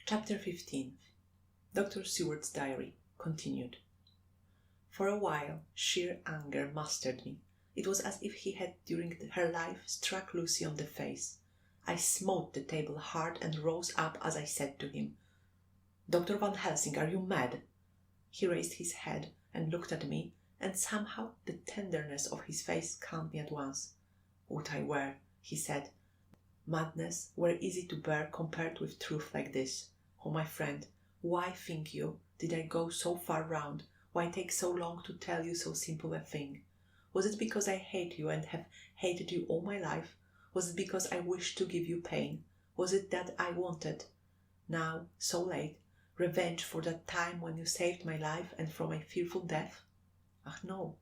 Chapter 15. Dr. Seward's Diary continued. For a while, sheer anger mastered me. It was as if he had, during her life, struck Lucy on the face. I smote the table hard and rose up as I said to him, "Dr. Van Helsing, are you mad?" He raised his head and looked at me, and somehow the tenderness of his face calmed me at once. "Would I were," he said. "Madness were easy to bear compared with truth like this. Oh, my friend, why, think you, did I go so far round? Why take so long to tell you so simple a thing? Was it because I hate you and have hated you all my life? Was it because I wished to give you pain? Was it that I wanted, now, so late, revenge for that time when you saved my life and from a fearful death? Ah, no."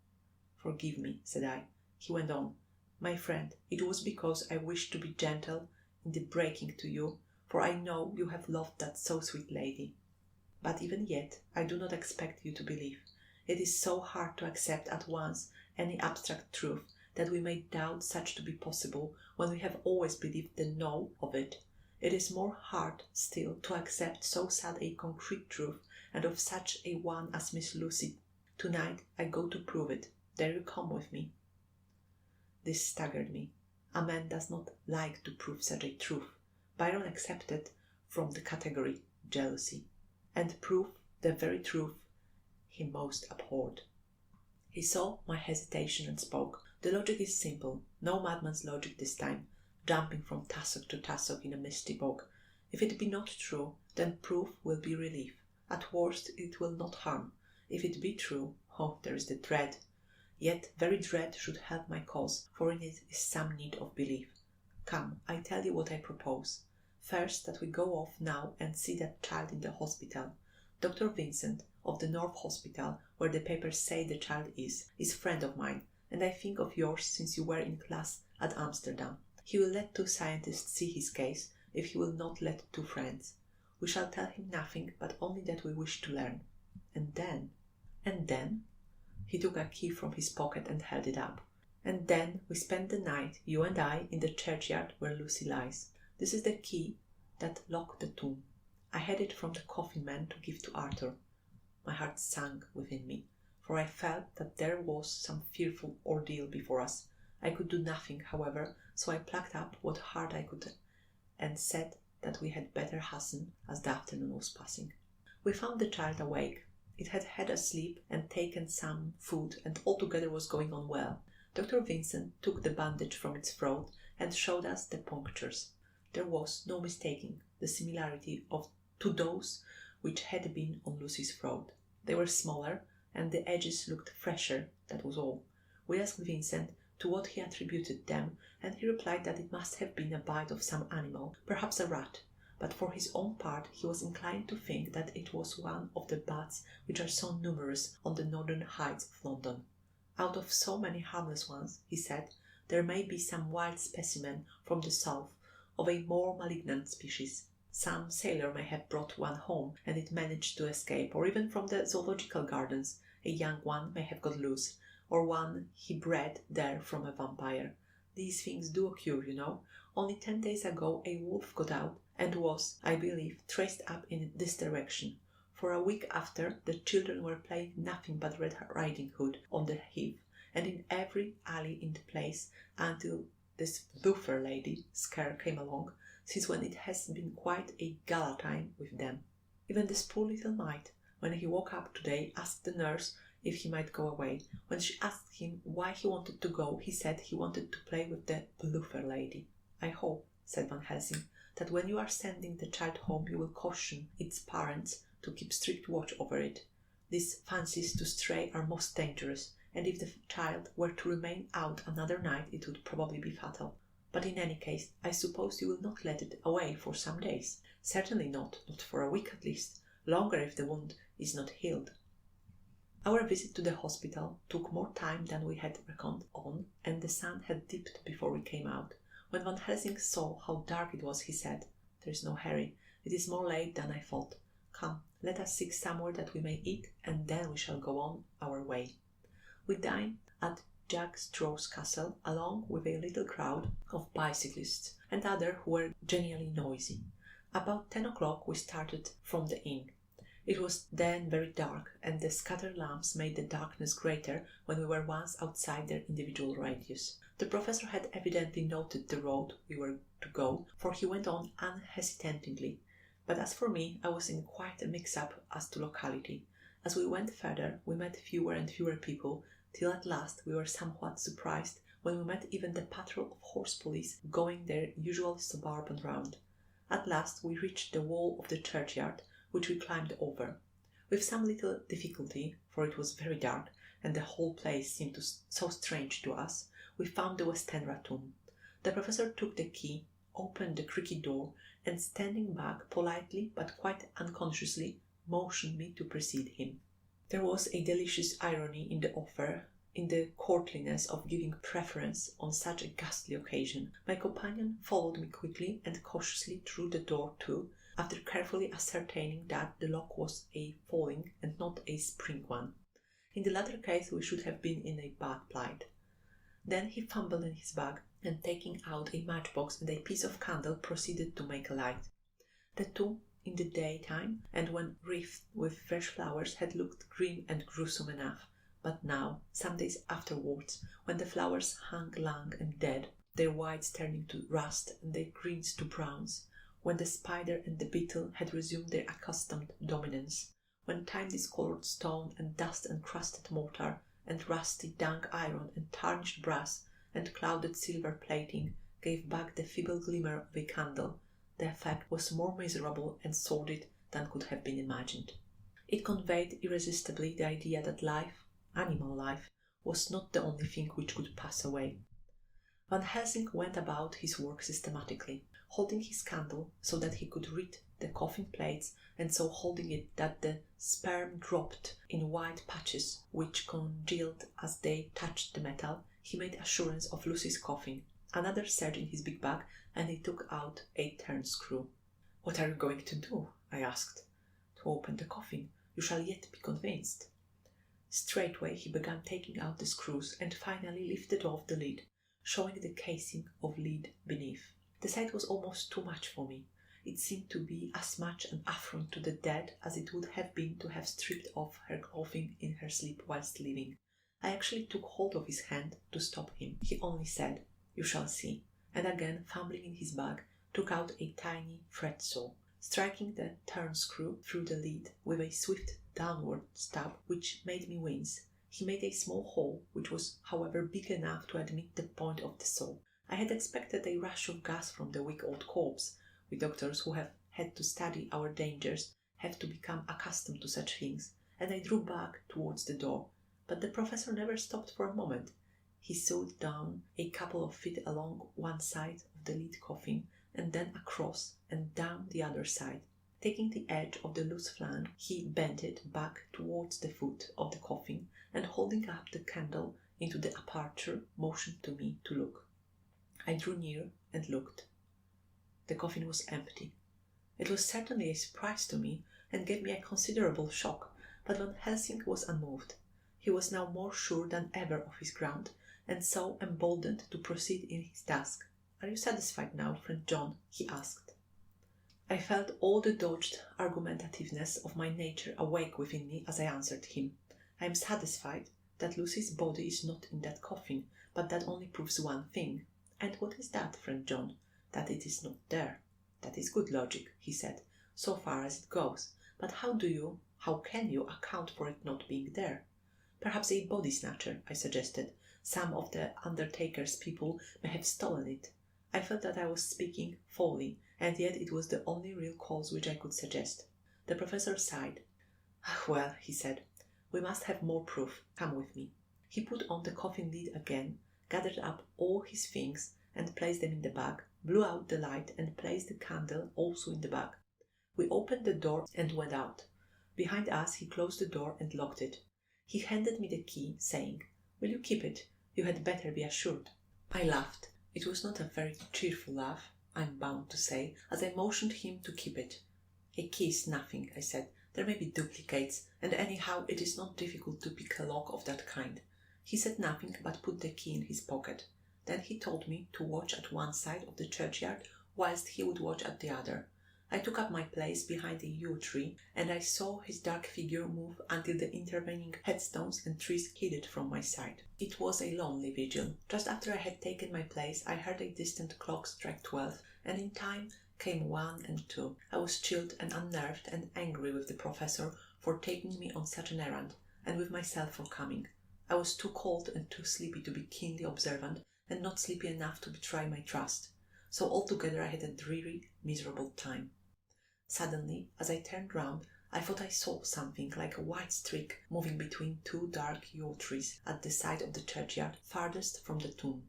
"Forgive me," said I. He went on, "My friend, it was because I wished to be gentle in the breaking to you, for I know you have loved that so sweet lady. But even yet I do not expect you to believe. It is so hard to accept at once any abstract truth that we may doubt such to be possible when we have always believed the no of it. It is more hard still to accept so sad a concrete truth, and of such a one as Miss Lucy. Tonight I go to prove it. Dare you come with me?" This staggered me. A man does not like to prove such a truth. Byron accepted from the category jealousy, and prove the very truth he most abhorred. He saw my hesitation and spoke. "The logic is simple, no madman's logic this time, jumping from tussock to tussock in a misty bog. If it be not true, then proof will be relief. At worst it will not harm. If it be true, oh, there is the dread. Yet very dread should help my cause, for in it is some need of belief. Come, I tell you what I propose. First, that we go off now and see that child in the hospital. Dr. Vincent, of the North Hospital, where the papers say the child is friend of mine, and I think of yours since you were in class at Amsterdam. He will let 2 scientists see his case, if he will not let 2 friends. We shall tell him nothing, but only that we wish to learn. And then, he took a key from his pocket and held it up. And then we spend the night, you and I, in the churchyard where Lucy lies. This is the key that locked the tomb. I had it from the coffin man to give to Arthur." My heart sank within me, for I felt that there was some fearful ordeal before us. I could do nothing, however, so I plucked up what heart I could and said that we had better hasten, as the afternoon was passing. We found the child awake. It had had a sleep and taken some food, and altogether was going on well. Dr. Vincent took the bandage from its throat and showed us the punctures. There was no mistaking the similarity to those which had been on Lucy's throat. They were smaller, and the edges looked fresher, that was all. We asked Vincent to what he attributed them, and he replied that it must have been a bite of some animal, perhaps a rat, but for his own part he was inclined to think that it was one of the bats which are so numerous on the northern heights of London. Out of so many harmless ones, he said, there may be some wild specimen from the south, of a more malignant species. Some sailor may have brought one home, and it managed to escape, or even from the zoological gardens a young one may have got loose, or one he bred there from a vampire. These things do occur, you know. Only 10 days ago a wolf got out, and was, I believe, traced up in this direction. For a week after, the children were playing nothing but Red Riding Hood on the heath, and in every alley in the place, until this Bluffer lady scare came along, since when it has been quite a gala time with them. Even this poor little mite, when he woke up today, asked the nurse if he might go away. When she asked him why he wanted to go, he said he wanted to play with the Bluffer lady. I hope," said Van Helsing, "that when you are sending the child home you will caution its parents to keep strict watch over it. These fancies to stray are most dangerous, and if the child were to remain out another night it would probably be fatal. But in any case, I suppose you will not let it away for some days." "Certainly not for a week at least, longer if the wound is not healed." Our visit to the hospital took more time than we had reckoned on, and the sun had dipped before we came out. When Van Helsing saw how dark it was, he said, "There is no hurry. It is more late than I thought. Come, let us seek somewhere that we may eat, and then we shall go on our way." We dined at Jack Straw's castle, along with a little crowd of bicyclists and others who were genially noisy. About 10 o'clock we started from the inn. It was then very dark, and the scattered lamps made the darkness greater when we were once outside their individual radius. The professor had evidently noted the road we were to go, for he went on unhesitatingly. But as for me, I was in quite a mix-up as to locality. As we went further, we met fewer and fewer people, till at last we were somewhat surprised when we met even the patrol of horse police going their usual suburban round. At last we reached the wall of the churchyard, which we climbed over. With some little difficulty, for it was very dark, and the whole place seemed so strange to us, we found the Westenra tomb. The professor took the key, opened the creaky door, and standing back politely but quite unconsciously, motioned me to precede him. There was a delicious irony in the offer, in the courtliness of giving preference on such a ghastly occasion. My companion followed me quickly and cautiously through the door too, after carefully ascertaining that the lock was a falling and not a spring one. In the latter case we should have been in a bad plight. Then he fumbled in his bag, and taking out a matchbox and a piece of candle proceeded to make a light. The tomb in the daytime, and when wreathed with fresh flowers, had looked grim and gruesome enough, but now, some days afterwards, when the flowers hung lank and dead, their whites turning to rust and their greens to browns, when the spider and the beetle had resumed their accustomed dominance, when time-discoloured stone and dust-encrusted mortar and rusty dank iron and tarnished brass and clouded silver plating gave back the feeble glimmer of a candle, the effect was more miserable and sordid than could have been imagined. It conveyed irresistibly the idea that life, animal life, was not the only thing which could pass away. Van Helsing went about his work systematically, holding his candle so that he could read the coffin plates, and so holding it that the sperm dropped in white patches which congealed as they touched the metal. He made assurance of Lucy's coffin, another search in his big bag, and he took out a turn-screw. "What are you going to do?" I asked. "To open the coffin. You shall yet be convinced." Straightway he began taking out the screws, and finally lifted off the lid, showing the casing of lead beneath. The sight was almost too much for me. It seemed to be as much an affront to the dead as it would have been to have stripped off her clothing in her sleep whilst living. I actually took hold of his hand to stop him. He only said, "You shall see," and again, fumbling in his bag, took out a tiny thread saw, striking the turn-screw through the lid with a swift downward stab which made me wince. He made a small hole, which was, however, big enough to admit the point of the saw. I had expected a rush of gas from the weak old corpse. We doctors who have had to study our dangers have to become accustomed to such things, and I drew back towards the door. But the professor never stopped for a moment. He sawed down a couple of feet along one side of the lead coffin, and then across and down the other side. Taking the edge of the loose flank, he bent it back towards the foot of the coffin, and holding up the candle into the aperture, motioned to me to look. I drew near and looked. The coffin was empty. It was certainly a surprise to me, and gave me a considerable shock, but Van Helsing was unmoved. He was now more sure than ever of his ground, and so emboldened to proceed in his task. "Are you satisfied now, friend John?" he asked. I felt all the dogged argumentativeness of my nature awake within me as I answered him. "I am satisfied that Lucy's body is not in that coffin, but that only proves one thing." "And what is that, friend John?" "That it is not there." "That is good logic," he said, "so far as it goes. But how can you account for it not being there?" "Perhaps a body snatcher," I suggested. "Some of the undertaker's people may have stolen it." I felt that I was speaking folly, and yet it was the only real cause which I could suggest. The professor sighed. "Well," he said, "we must have more proof. Come with me." He put on the coffin lid again, gathered up all his things and placed them in the bag, blew out the light and placed the candle also in the bag. We opened the door and went out. Behind us he closed the door and locked it. He handed me the key, saying, "Will you keep it? You had better be assured." I laughed. It was not a very cheerful laugh, I am bound to say, as I motioned him to keep it. "A key is nothing," I said. "There may be duplicates, and anyhow it is not difficult to pick a lock of that kind." He said nothing, but put the key in his pocket. Then he told me to watch at one side of the churchyard, whilst he would watch at the other. I took up my place behind a yew tree, and I saw his dark figure move until the intervening headstones and trees hid it from my sight. It was a lonely vigil. Just after I had taken my place, I heard a distant clock strike 12, and in time came 1 and 2. I was chilled and unnerved and angry with the professor for taking me on such an errand, and with myself for coming. I was too cold and too sleepy to be keenly observant, and not sleepy enough to betray my trust. So altogether I had a dreary, miserable time. Suddenly, as I turned round, I thought I saw something like a white streak moving between 2 dark yew trees at the side of the churchyard farthest from the tomb.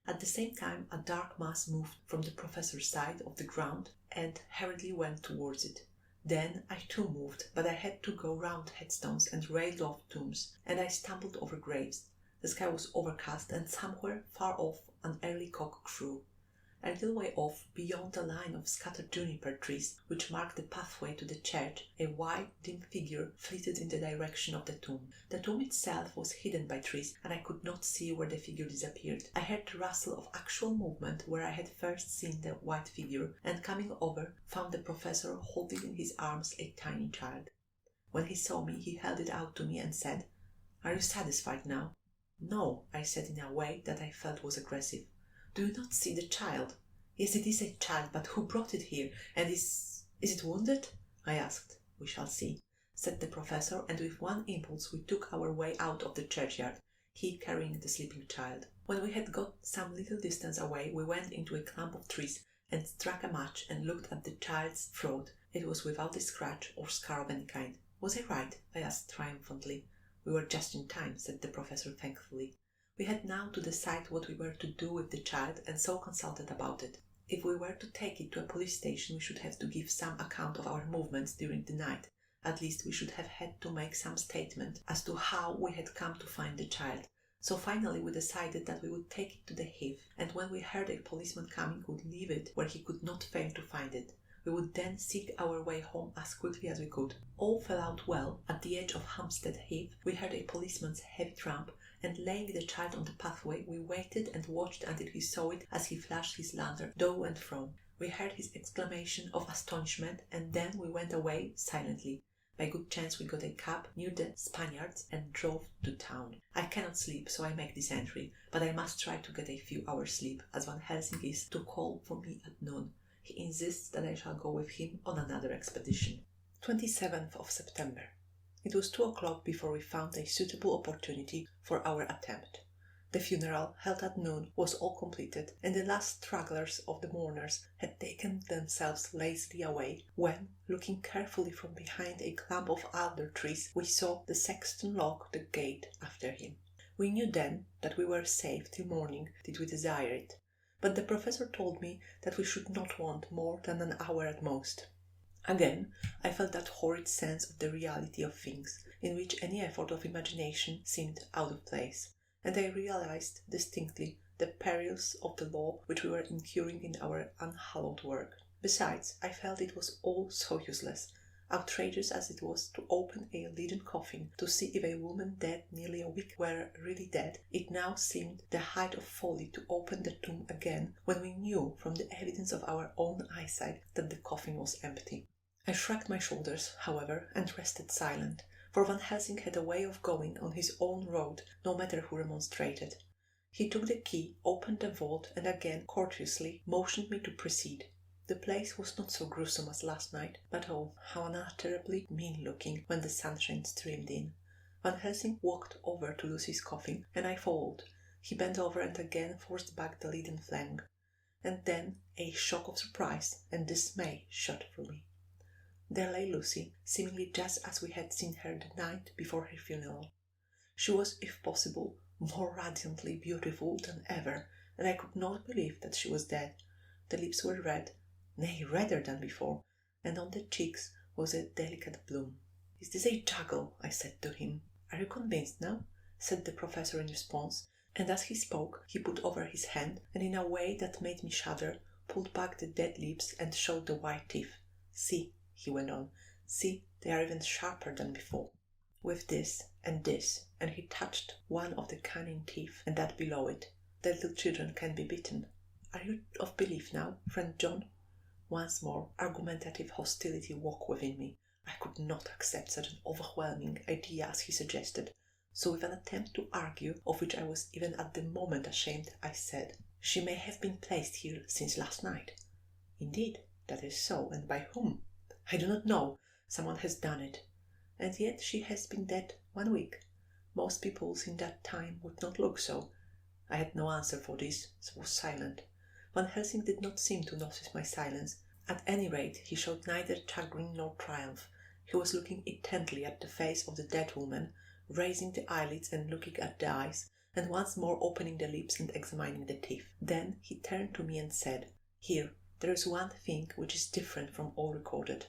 At the same time, a dark mass moved from the professor's side of the ground and hurriedly went towards it. Then I too moved, but I had to go round headstones and railed off tombs, and I stumbled over graves. The sky was overcast, and somewhere far off an early cock crew. A little way off, beyond the line of scattered juniper trees which marked the pathway to the church, a white, dim figure flitted in the direction of the tomb. The tomb itself was hidden by trees, and I could not see where the figure disappeared. I heard the rustle of actual movement where I had first seen the white figure, and coming over, found the professor holding in his arms a tiny child. When he saw me, he held it out to me and said, "Are you satisfied now?" "No," I said in a way that I felt was aggressive. "Do you not see the child?" "Yes, it is a child, but who brought it here, and is it wounded?" I asked. "We shall see," said the professor, and with one impulse we took our way out of the churchyard, he carrying the sleeping child. When we had got some little distance away, we went into a clump of trees and struck a match and looked at the child's throat. It was without a scratch or scar of any kind. "Was I right?" I asked triumphantly. "We were just in time," said the professor thankfully. We had now to decide what we were to do with the child, and so consulted about it. If we were to take it to a police station, we should have to give some account of our movements during the night. At least we should have had to make some statement as to how we had come to find the child. So finally we decided that we would take it to the heath, and when we heard a policeman coming, would leave it where he could not fail to find it. We would then seek our way home as quickly as we could. All fell out well. At the edge of Hampstead Heath we heard a policeman's heavy tramp, and laying the child on the pathway, we waited and watched until he saw it as he flashed his lantern to and fro. We heard his exclamation of astonishment, and then we went away silently. By good chance we got a cab near the Spaniards and drove to town. I cannot sleep, so I make this entry, but I must try to get a few hours' sleep, as Van Helsing is to call for me at noon. He insists that I shall go with him on another expedition. 27th of September. It was 2 o'clock before we found a suitable opportunity for our attempt. The funeral, held at noon, was all completed, and the last stragglers of the mourners had taken themselves lazily away, when, looking carefully from behind a clump of alder trees, we saw the sexton lock the gate after him. We knew then that we were safe till morning, did we desire it, but the professor told me that we should not want more than an hour at most. Again, I felt that horrid sense of the reality of things, in which any effort of imagination seemed out of place, and I realized distinctly the perils of the law which we were incurring in our unhallowed work. Besides, I felt it was all so useless. Outrageous as it was to open a leaden coffin to see if a woman dead nearly a week were really dead, it now seemed the height of folly to open the tomb again when we knew from the evidence of our own eyesight that the coffin was empty. I shrugged my shoulders, however, and rested silent, for Van Helsing had a way of going on his own road, no matter who remonstrated. He took the key, opened the vault, and again courteously motioned me to proceed. The place was not so gruesome as last night, but oh, how unutterably mean-looking when the sunshine streamed in. Van Helsing walked over to Lucy's coffin, and I followed. He bent over and again forced back the leaden flank, and then a shock of surprise and dismay shot through me. There lay Lucy, seemingly just as we had seen her the night before her funeral. She was, if possible, more radiantly beautiful than ever, and I could not believe that she was dead. The lips were red, nay, redder than before, and on the cheeks was a delicate bloom. "Is this a juggle?" I said to him. "Are you convinced now?" said the professor in response, and as he spoke he put over his hand, and in a way that made me shudder, pulled back the dead lips and showed the white teeth. "See," he went on, "see, they are even sharper than before. With this, and he touched one of the cunning teeth and that below it, the little children can be bitten. Are you of belief now, friend John?" Once more, argumentative hostility woke within me. I could not accept such an overwhelming idea as he suggested, so with an attempt to argue, of which I was even at the moment ashamed, I said, "She may have been placed here since last night." "Indeed, that is so, and by whom?" "I do not know. Someone has done it. And yet she has been dead 1 week. Most people in that time would not look so." I had no answer for this, so was silent. Van Helsing did not seem to notice my silence. At any rate, he showed neither chagrin nor triumph. He was looking intently at the face of the dead woman, raising the eyelids and looking at the eyes, and once more opening the lips and examining the teeth. Then he turned to me and said, "Here, there is one thing which is different from all recorded.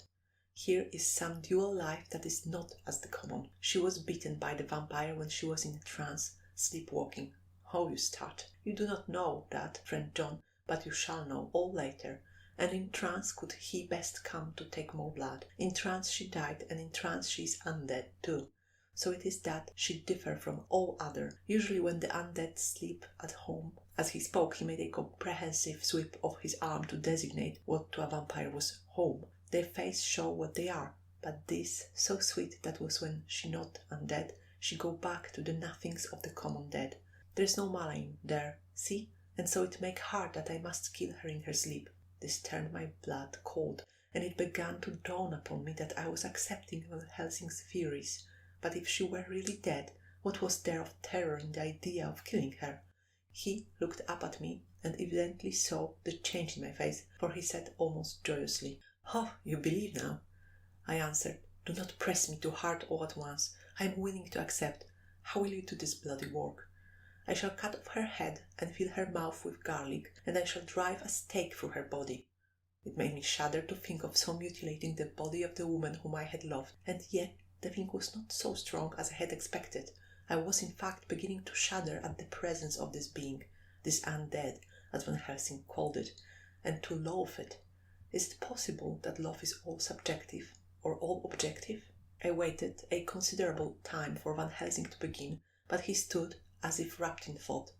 Here is some dual life that is not as the common. She was bitten by the vampire when she was in a trance, sleepwalking." Oh, you start. You do not know that, friend John, but you shall know all later. And in trance could he best come to take more blood. In trance she died, and in trance she is undead too. So it is that she differ from all other. Usually when the undead sleep at home. As he spoke, he made a comprehensive sweep of his arm to designate what to a vampire was home. Their face show what they are, but this, so sweet that was when she not undead, she go back to the nothings of the common dead. There is no malign there, see, and so it make hard that I must kill her in her sleep. This turned my blood cold, and it began to dawn upon me that I was accepting Van Helsing's theories. But if she were really dead, what was there of terror in the idea of killing her? He looked up at me, and evidently saw the change in my face, for he said almost joyously, "Oh, you believe now?" I answered, "Do not press me too hard all at once. I am willing to accept. How will you do this bloody work?" "I shall cut off her head and fill her mouth with garlic, and I shall drive a stake through her body." It made me shudder to think of so mutilating the body of the woman whom I had loved, and yet the thing was not so strong as I had expected. I was in fact beginning to shudder at the presence of this being, this undead, as Van Helsing called it, and to loathe it. Is it possible that love is all subjective, or all objective? I waited a considerable time for Van Helsing to begin, but he stood as if wrapped in thought.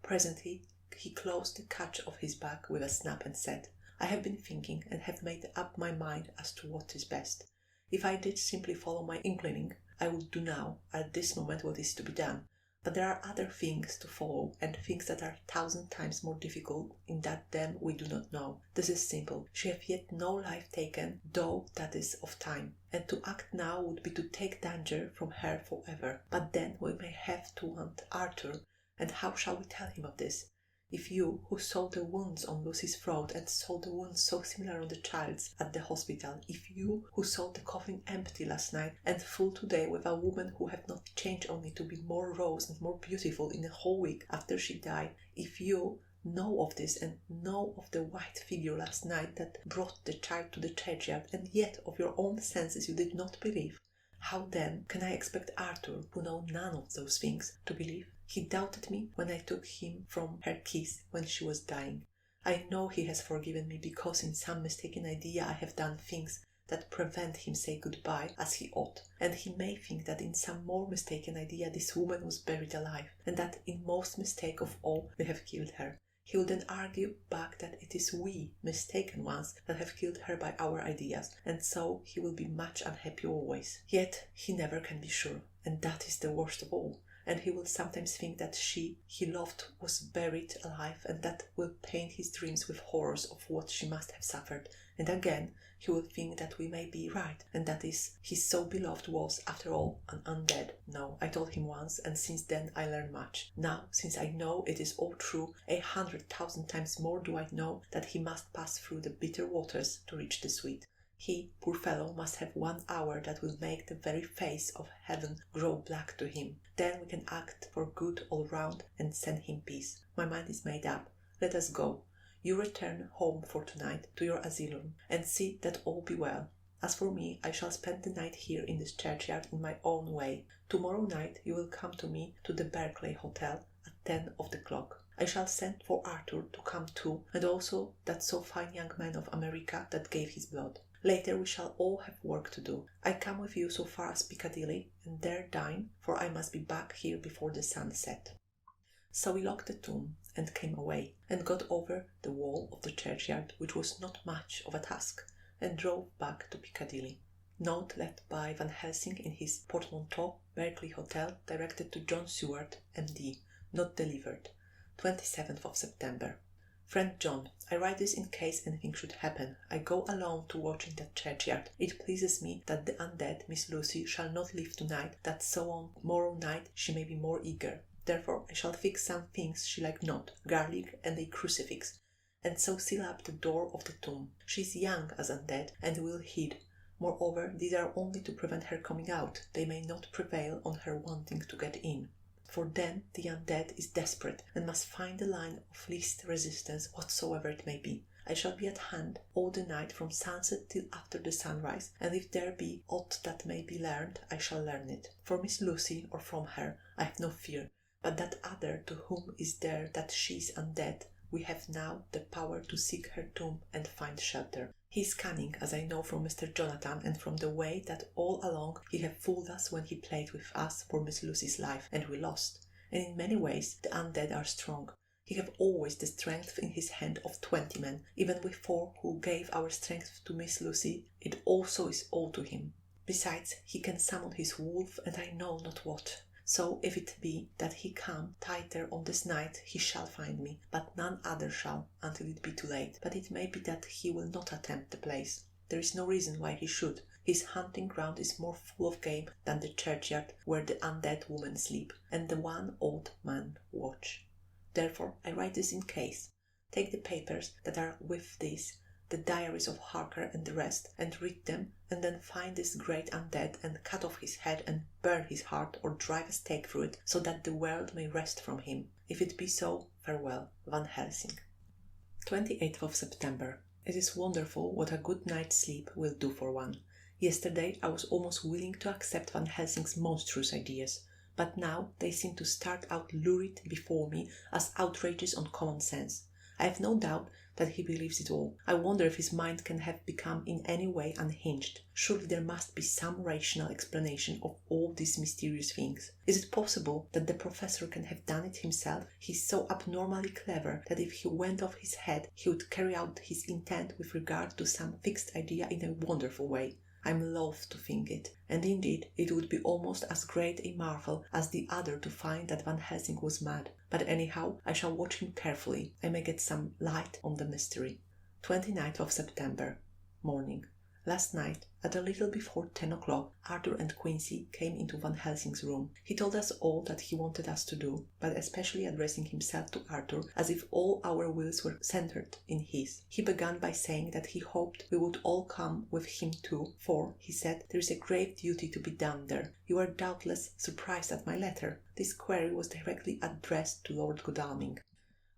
Presently he closed the catch of his bag with a snap and said, "I have been thinking and have made up my mind as to what is best. If I did simply follow my inclining, I would do now, at this moment, what is to be done. But there are other things to follow, and things that are 1,000 times more difficult, in that them we do not know. This is simple. She hath yet no life taken, though that is of time, and to act now would be to take danger from her for ever. But then we may have to want Arthur, and how shall we tell him of this? If you, who saw the wounds on Lucy's throat and saw the wounds so similar on the child's at the hospital, if you, who saw the coffin empty last night and full today with a woman who had not changed only to be more rose and more beautiful in a whole week after she died, if you know of this and know of the white figure last night that brought the child to the churchyard, and yet of your own senses you did not believe, how then can I expect Arthur, who know none of those things, to believe? He doubted me when I took him from her kiss when she was dying. I know he has forgiven me because in some mistaken idea I have done things that prevent him say goodbye as he ought, and he may think that in some more mistaken idea this woman was buried alive, and that in most mistake of all we have killed her. He will then argue back that it is we, mistaken ones, that have killed her by our ideas, and so he will be much unhappy always. Yet he never can be sure, and that is the worst of all. And he will sometimes think that she he loved was buried alive, and that will paint his dreams with horrors of what she must have suffered. And again, he will think that we may be right, and that is, his so beloved was, after all, an undead. No, I told him once, and since then I learned much. Now, since I know it is all true, 100,000 times more do I know that he must pass through the bitter waters to reach the sweet. He, poor fellow, must have 1 hour that will make the very face of heaven grow black to him. Then we can act for good all round and send him peace. My mind is made up. Let us go. You return home for tonight to your asylum, and see that all be well. As for me, I shall spend the night here in this churchyard in my own way. Tomorrow night you will come to me to the Berkeley Hotel at 10 of the clock. I shall send for Arthur to come too, and also that so fine young man of America that gave his blood. Later we shall all have work to do. I come with you so far as Piccadilly, and there dine, for I must be back here before the sun set. So we locked the tomb, and came away, and got over the wall of the churchyard, which was not much of a task, and drove back to Piccadilly. Note left by Van Helsing in his portmanteau, Berkeley Hotel, directed to John Seward, M.D., not delivered. 27th of September. Friend John, I write this in case anything should happen. I go alone to watch in that churchyard. It pleases me that the undead Miss Lucy shall not live tonight, that so on morrow night she may be more eager. Therefore I shall fix some things she like not, garlic and a crucifix, and so seal up the door of the tomb. She is young as undead, and will heed. Moreover, these are only to prevent her coming out. They may not prevail on her wanting to get in. For then the undead is desperate, and must find the line of least resistance, whatsoever it may be. I shall be at hand all the night from sunset till after the sunrise, and if there be aught that may be learned, I shall learn it. For Miss Lucy, or from her, I have no fear, but that other to whom is there that she is undead, we have now the power to seek her tomb and find shelter. He is cunning, as I know from Mr. Jonathan, and from the way that all along he have fooled us when he played with us for Miss Lucy's life, and we lost. And in many ways the undead are strong. He have always the strength in his hand of 20 men, even with 4 who gave our strength to Miss Lucy. It also is all to him. Besides, he can summon his wolf, and I know not what. So if it be that he come tighter on this night, he shall find me, but none other shall, until it be too late. But it may be that he will not attempt the place. There is no reason why he should. His hunting ground is more full of game than the churchyard where the undead women sleep, and the one old man watch. Therefore I write this in case. Take the papers that are with these, the diaries of Harker and the rest, and read them, and then find this great undead, and cut off his head, and burn his heart, or drive a stake through it, so that the world may rest from him. If it be so, farewell. Van Helsing. 28th of September. It is wonderful what a good night's sleep will do for one. Yesterday I was almost willing to accept Van Helsing's monstrous ideas, but now they seem to start out lurid before me as outrages on common sense. I have no doubt that he believes it all. I wonder if his mind can have become in any way unhinged. Surely there must be some rational explanation of all these mysterious things. Is it possible that the professor can have done it himself? He is so abnormally clever that if he went off his head, he would carry out his intent with regard to some fixed idea in a wonderful way. I am loath to think it, and indeed it would be almost as great a marvel as the other to find that Van Helsing was mad. But anyhow, I shall watch him carefully. I may get some light on the mystery. 29th of September. Morning. Last night, at a little before 10 o'clock, Arthur and Quincy came into Van Helsing's room. He told us all that he wanted us to do, but especially addressing himself to Arthur, as if all our wills were centered in his. He began by saying that he hoped we would all come with him too, for, he said, there is a grave duty to be done there. You are doubtless surprised at my letter. This query was directly addressed to Lord Godalming.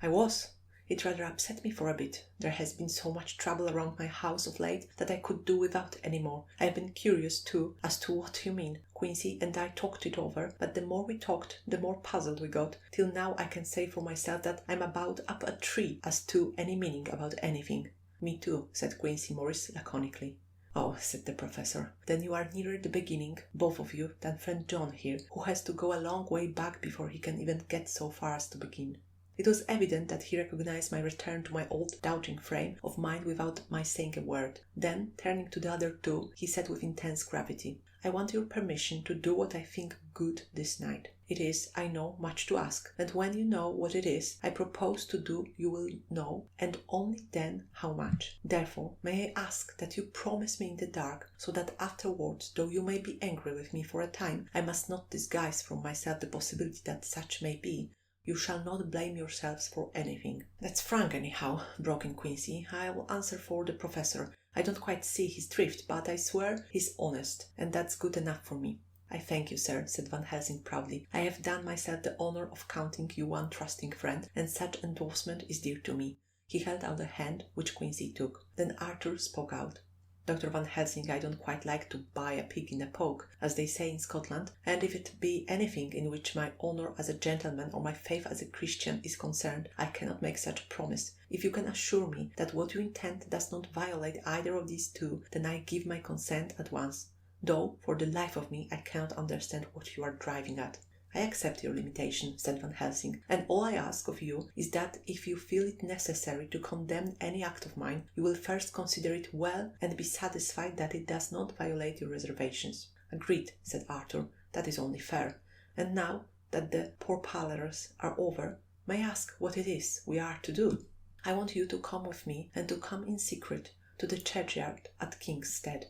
I was. It rather upset me for a bit. There has been so much trouble around my house of late that I could do without any more. I have been curious, too, as to what you mean. Quincy and I talked it over, but the more we talked, the more puzzled we got. Till now I can say for myself that I'm about up a tree as to any meaning about anything. Me too, said Quincy Morris laconically. Oh, said the professor, then you are nearer the beginning, both of you, than friend John here, who has to go a long way back before he can even get so far as to begin. It was evident that he recognized my return to my old doubting frame of mind without my saying a word. Then, turning to the other two, he said with intense gravity, I want your permission to do what I think good this night. It is, I know, much to ask, and when you know what it is I propose to do you will know, and only then how much. Therefore, may I ask that you promise me in the dark, so that afterwards, though you may be angry with me for a time, I must not disguise from myself the possibility that such may be. You shall not blame yourselves for anything. That's frank anyhow, broke in Quincy. I will answer for the professor. I don't quite see his drift, but I swear he's honest, and that's good enough for me. I thank you, sir, said Van Helsing proudly. I have done myself the honour of counting you one trusting friend, and such endorsement is dear to me. He held out a hand, which Quincy took. Then Arthur spoke out. Dr. Van Helsing, I don't quite like to buy a pig in a poke, as they say in Scotland, and if it be anything in which my honour as a gentleman or my faith as a Christian is concerned, I cannot make such a promise. If you can assure me that what you intend does not violate either of these two, then I give my consent at once, though for the life of me I cannot understand what you are driving at. I accept your limitation, said Van Helsing, and all I ask of you is that if you feel it necessary to condemn any act of mine, you will first consider it well and be satisfied that it does not violate your reservations. Agreed, said Arthur. That is only fair. And now that the pourparlers are over, may I ask what it is we are to do? I want you to come with me and to come in secret to the churchyard at Kingstead.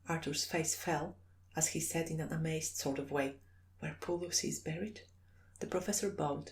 Arthur's face fell as he said in an amazed sort of way, "Where poor Lucy is buried?" The professor bowed.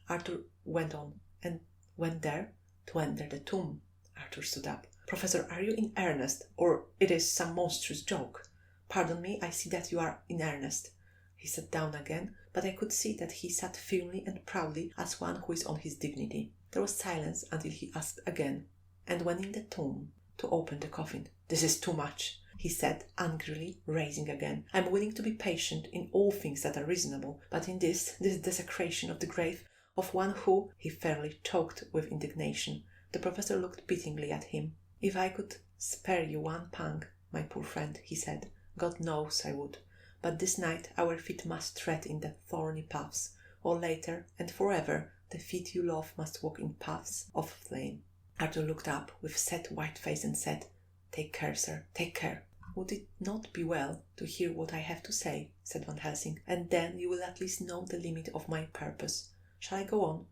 Arthur went on, "And went there to enter the tomb." Arthur stood up. "Professor, are you in earnest, or it is some monstrous joke?" "Pardon me, I see that you are in earnest." He sat down again, but I could see that he sat firmly and proudly as one who is on his dignity. There was silence until he asked again, "And when in the tomb to open the coffin?" "This is too much," he said angrily, raising again. "I am willing to be patient in all things that are reasonable, but in this desecration of the grave of one who—" He fairly choked with indignation. The professor looked pityingly at him. "If I could spare you one pang, my poor friend," he said, "God knows I would. But this night our feet must tread in the thorny paths, or later and forever the feet you love must walk in paths of flame." Arthur looked up with set white face and said, "Take care, sir, take care." "Would it not be well to hear what I have to say?" said Van Helsing, "and then you will at least know the limit of my purpose. Shall I go on?"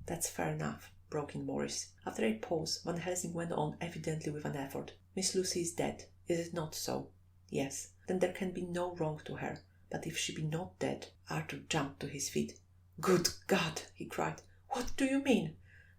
"That's fair enough," broke in Morris. After a pause, Van Helsing went on, evidently with an effort. "Miss Lucy is dead, is it not so?" "Yes." "Then there can be no wrong to her. But if she be not dead—" Arthur jumped to his feet. "Good God!" he cried. "What do you mean?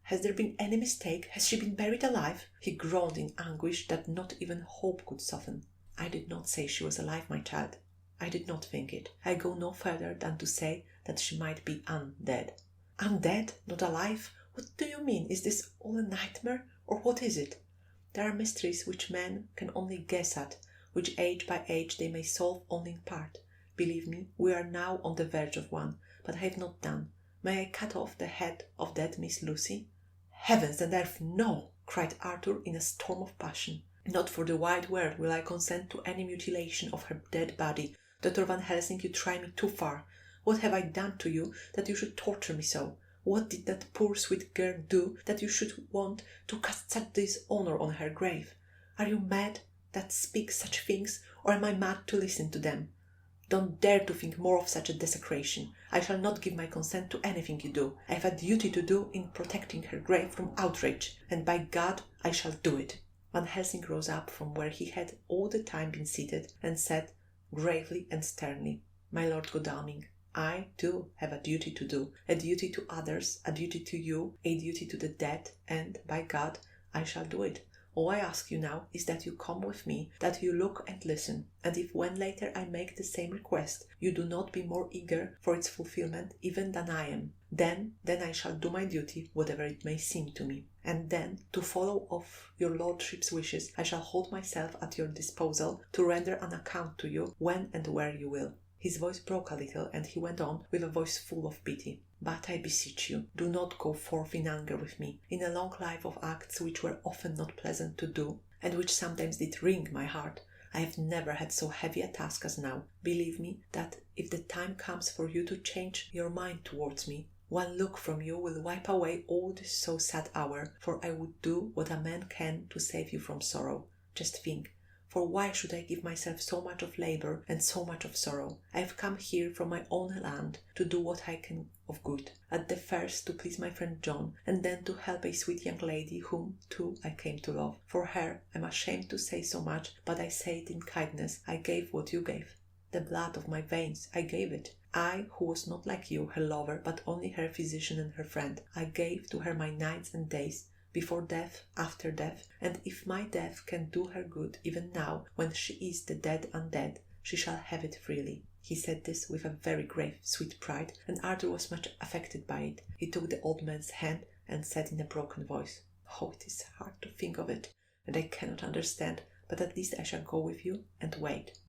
Has there been any mistake? Has she been buried alive?" He groaned in anguish that not even hope could soften. "I did not say she was alive, my child. I did not think it. I go no further than to say that she might be undead." "Undead? Not alive? What do you mean? Is this all a nightmare, or what is it?" "There are mysteries which men can only guess at, which age by age they may solve only in part. Believe me, we are now on the verge of one, but I have not done. May I cut off the head of dead Miss Lucy?" "Heavens and earth, no!" cried Arthur in a storm of passion. "Not for the wide world will I consent to any mutilation of her dead body. Dr. Van Helsing, you try me too far. What have I done to you that you should torture me so? What did that poor sweet girl do that you should want to cast such dishonour on her grave? Are you mad that speak such things, or am I mad to listen to them? Don't dare to think more of such a desecration. I shall not give my consent to anything you do. I have a duty to do in protecting her grave from outrage, and by God I shall do it." Van Helsing rose up from where he had all the time been seated and said, gravely and sternly, "My Lord Godalming, I too have a duty to do, a duty to others, a duty to you, a duty to the dead, and, by God, I shall do it. All I ask you now is that you come with me, that you look and listen, and if when later I make the same request, you do not be more eager for its fulfilment even than I am, then I shall do my duty, whatever it may seem to me. And then, to follow of your lordship's wishes, I shall hold myself at your disposal to render an account to you when and where you will." His voice broke a little, and he went on with a voice full of pity. "But I beseech you, do not go forth in anger with me, in a long life of acts which were often not pleasant to do, and which sometimes did wring my heart. I have never had so heavy a task as now. Believe me that if the time comes for you to change your mind towards me, one look from you will wipe away all this so sad hour, for I would do what a man can to save you from sorrow. Just think, for why should I give myself so much of labour and so much of sorrow? I have come here from my own land to do what I can of good, at the first to please my friend John, and then to help a sweet young lady whom, too, I came to love. For her, I am ashamed to say so much, but I say it in kindness, I gave what you gave. The blood of my veins, I gave it. I, who was not like you, her lover, but only her physician and her friend. I gave to her my nights and days, before death, after death, and if my death can do her good even now, when she is the dead undead, she shall have it freely." He said this with a very grave, sweet pride, and Arthur was much affected by it. He took the old man's hand and said in a broken voice, "Oh, it is hard to think of it, and I cannot understand, but at least I shall go with you and wait."